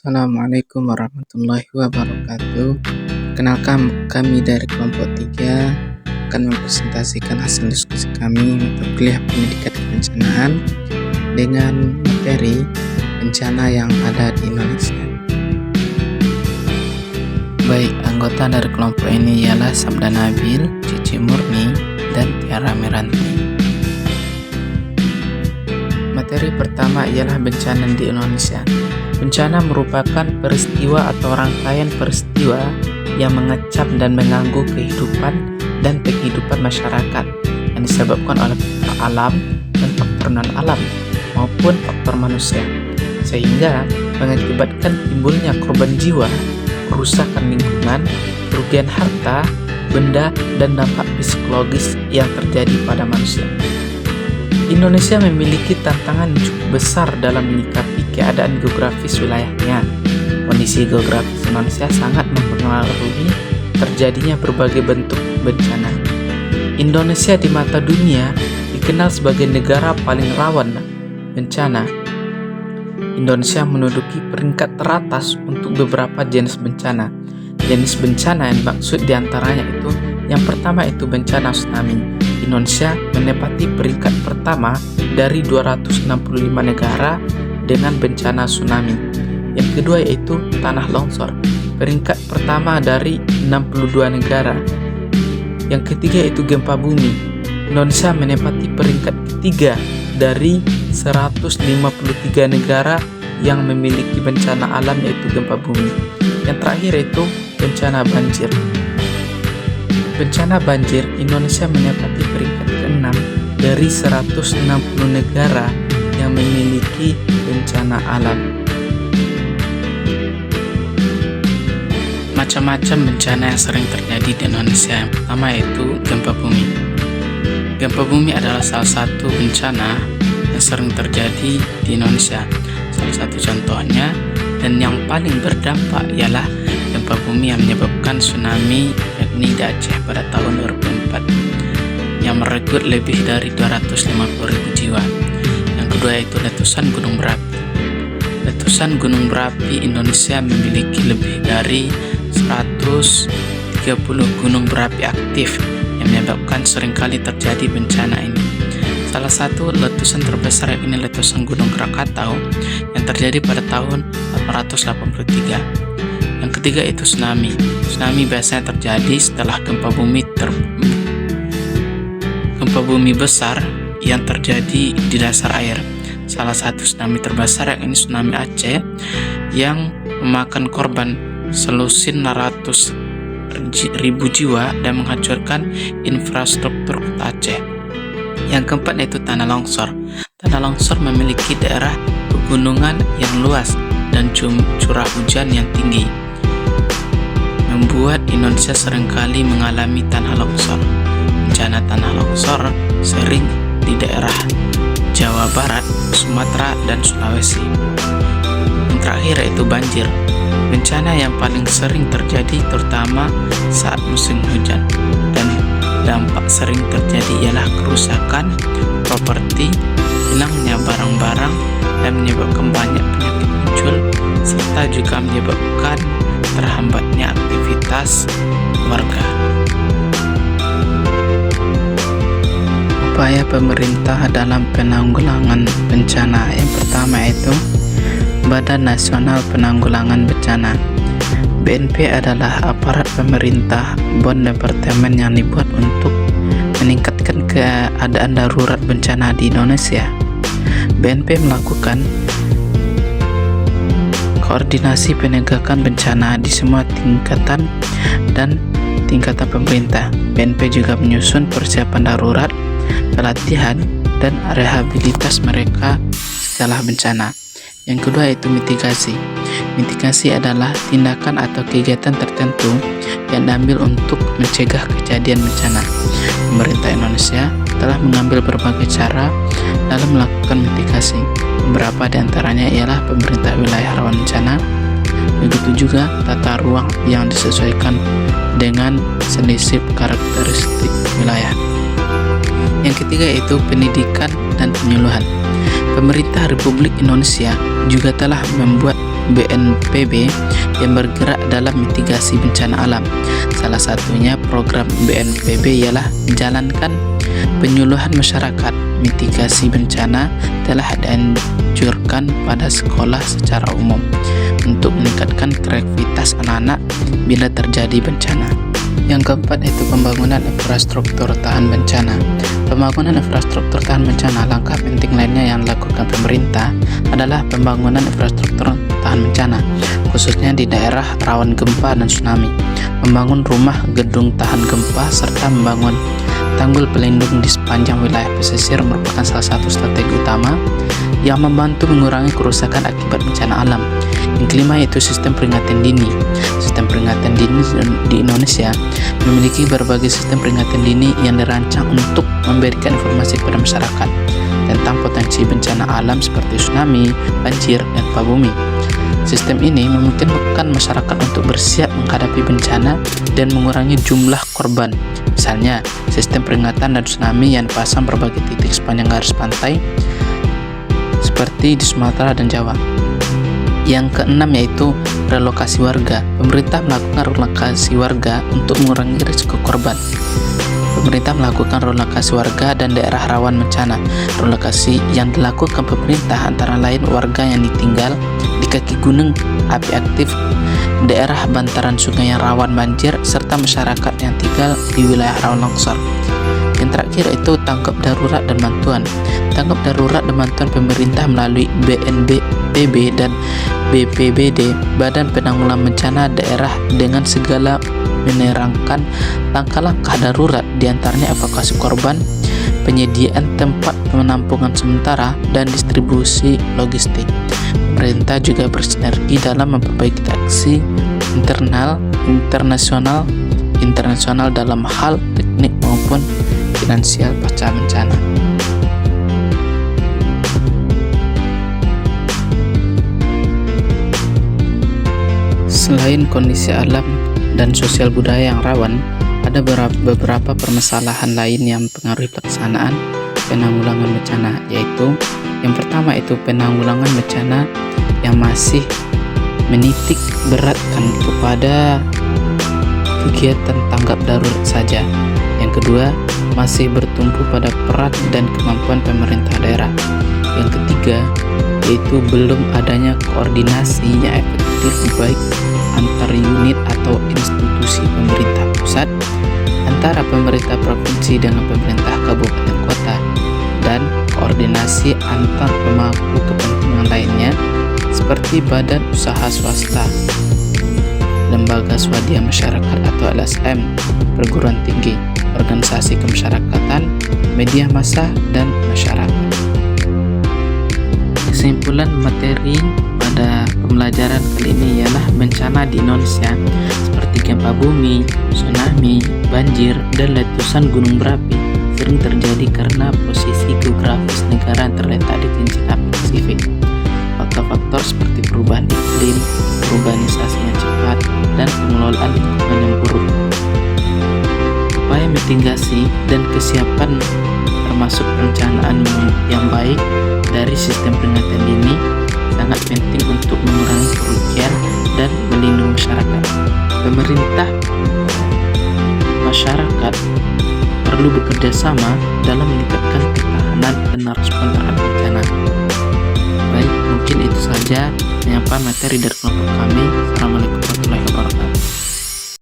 Assalamualaikum warahmatullahi wabarakatuh. Kenalkan, kami dari kelompok 3 akan mempresentasikan hasil diskusi kami mata kuliah pendidikan kebencanaan dengan materi bencana yang ada di Indonesia. Baik, anggota dari kelompok ini ialah Sabda Nabil, Cici Murni, dan Tiara Meranti. Materi pertama ialah bencana di Indonesia. Bencana merupakan peristiwa atau rangkaian peristiwa yang mengecam dan mengganggu kehidupan dan penghidupan masyarakat yang disebabkan oleh faktor alam dan faktor non-alam maupun faktor manusia, sehingga mengakibatkan timbulnya korban jiwa, kerusakan lingkungan, kerugian harta, benda, dan dampak psikologis yang terjadi pada manusia. Indonesia memiliki tantangan cukup besar dalam menyikapi keadaan geografis wilayahnya. Kondisi geografis Indonesia sangat mempengaruhi terjadinya berbagai bentuk bencana. Indonesia di mata dunia dikenal sebagai negara paling rawan bencana. Indonesia menduduki peringkat teratas untuk beberapa jenis bencana. Jenis bencana yang dimaksud diantaranya itu, yang pertama itu bencana tsunami. Indonesia menempati peringkat pertama dari 265 negara dengan bencana tsunami. Yang kedua yaitu tanah longsor, peringkat pertama dari 62 negara. Yang ketiga yaitu gempa bumi. Indonesia menempati peringkat ketiga dari 153 negara yang memiliki bencana alam yaitu gempa bumi. Yang terakhir yaitu bencana banjir. Bencana banjir, Indonesia menempati peringkat ke-6 dari 160 negara yang memiliki bencana alam. Macam-macam bencana yang sering terjadi di Indonesia. Yang pertama yaitu gempa bumi. Gempa bumi adalah salah satu bencana yang sering terjadi di Indonesia. Salah satu contohnya dan yang paling berdampak ialah gempa bumi yang menyebabkan tsunami yakni di Aceh pada tahun 2004 yang merenggut lebih dari 250.000 jiwa. Yang kedua yaitu letusan gunung berapi. Letusan gunung berapi Indonesia memiliki lebih dari 130 gunung berapi aktif yang menyebabkan seringkali terjadi bencana ini. Salah satu letusan terbesar yakni letusan Gunung Krakatau yang terjadi pada tahun 883. Yang ketiga itu tsunami. Tsunami biasanya terjadi setelah gempa bumi besar yang terjadi di dasar air. Salah satu tsunami terbesar yakni tsunami Aceh yang memakan korban selusin 600.000 jiwa dan menghancurkan infrastruktur kota Aceh. Yang keempat yaitu tanah longsor. Tanah longsor memiliki daerah pegunungan yang luas dan curah hujan yang tinggi, membuat Indonesia seringkali mengalami tanah longsor. Bencana tanah longsor sering di daerah Jawa Barat, Sumatera, dan Sulawesi. Yang terakhir yaitu banjir. Bencana yang paling sering terjadi terutama saat musim hujan dan dampak sering terjadi ialah kerusakan properti, hilangnya barang-barang, dan menyebabkan banyak penyakit muncul, serta juga menyebabkan terhambatnya aktivitas warga. Upaya pemerintah dalam penanggulangan bencana. Yang pertama itu Badan Nasional Penanggulangan Bencana. BNP adalah aparat pemerintah departemen yang dibuat untuk meningkatkan keadaan darurat bencana di Indonesia. BNP melakukan koordinasi penegakan bencana di semua tingkatan dan tingkatan pemerintah. BNP juga menyusun persiapan darurat, pelatihan, dan rehabilitas mereka setelah bencana. Yang kedua yaitu mitigasi. Mitigasi adalah tindakan atau kegiatan tertentu yang diambil untuk mencegah kejadian bencana. Pemerintah Indonesia telah mengambil berbagai cara dalam melakukan mitigasi. Beberapa di antaranya ialah pemerintah wilayah rawan bencana, begitu juga tata ruang yang disesuaikan dengan selisih karakteristik wilayah. Yang ketiga yaitu pendidikan dan penyuluhan. Pemerintah Republik Indonesia juga telah membuat BNPB yang bergerak dalam mitigasi bencana alam. Salah satunya program BNPB ialah menjalankan penyuluhan masyarakat mitigasi bencana telah dianjurkan pada sekolah secara umum untuk meningkatkan kreativitas anak-anak bila terjadi bencana. Yang keempat itu pembangunan infrastruktur tahan bencana. Pembangunan infrastruktur tahan bencana, langkah penting lainnya yang dilakukan pemerintah adalah pembangunan infrastruktur tahan bencana, khususnya di daerah rawan gempa dan tsunami. Membangun rumah gedung tahan gempa serta membangun tanggul pelindung di sepanjang wilayah pesisir merupakan salah satu strategi utama yang membantu mengurangi kerusakan akibat bencana alam. Yang kelima yaitu sistem peringatan dini. Sistem peringatan dini di Indonesia memiliki berbagai sistem peringatan dini yang dirancang untuk memberikan informasi kepada masyarakat tentang potensi bencana alam seperti tsunami, banjir, dan gempa bumi. Sistem ini memungkinkan masyarakat untuk bersiap menghadapi bencana dan mengurangi jumlah korban. Misalnya, sistem peringatan dan tsunami yang dipasang berbagai titik sepanjang garis pantai seperti di Sumatera dan Jawa. Yang keenam yaitu relokasi warga. Pemerintah melakukan relokasi warga untuk mengurangi risiko korban. Pemerintah melakukan relokasi warga dan daerah rawan bencana. Relokasi yang dilakukan pemerintah antara lain warga yang ditinggal di kaki gunung api aktif, daerah bantaran sungai yang rawan banjir, serta masyarakat yang tinggal di wilayah rawan longsor. Yang terakhir itu tanggap darurat dan bantuan. Tanggap darurat dan bantuan pemerintah melalui BNPB dan BPBD, Badan Penanggulangan Bencana Daerah, dengan segala menerangkan langkah-langkah darurat, diantaranya evakuasi korban, penyediaan tempat penampungan sementara, dan distribusi logistik. Pemerintah juga bersinergi dalam memperbaiki aksi internasional dalam hal teknik maupun finansial pasca bencana. Selain kondisi alam dan sosial budaya yang rawan, ada beberapa permasalahan lain yang mempengaruhi pelaksanaan penanggulangan bencana, yaitu yang pertama itu penanggulangan bencana yang masih menitik beratkan kepada kegiatan tanggap darurat saja. Yang kedua, masih bertumpu pada peran dan kemampuan pemerintah daerah. Yang ketiga, yaitu belum adanya koordinasi yang efektif baik antar unit atau institusi pemerintah pusat, antara pemerintah provinsi dengan pemerintah kabupaten kota, dan koordinasi antar pemangku kepentingan lainnya seperti badan usaha swasta, lembaga swadaya masyarakat atau LSM, perguruan tinggi, organisasi kemasyarakatan, media massa, dan masyarakat. Kesimpulan materi pada pembelajaran kali ini ialah bencana di Indonesia seperti gempa bumi, tsunami, banjir, dan letusan gunung berapi sering terjadi karena posisi geografis negara yang terletak di cincin api Pasifik. Faktor-faktor seperti perubahan iklim, urbanisasi yang cepat, dan pengelolaan lingkungan yang buruk. Upaya mitigasi dan kesiapan termasuk perencanaan yang baik dari sistem peringatan dini sangat penting untuk mengurangi kerugian dan melindungi masyarakat. Pemerintah, masyarakat perlu bekerja sama dalam meningkatkan ketahanan dan respon terhadap bencana. Baik, mungkin itu saja penyampaian materi dari kelompok kami. Assalamualaikum.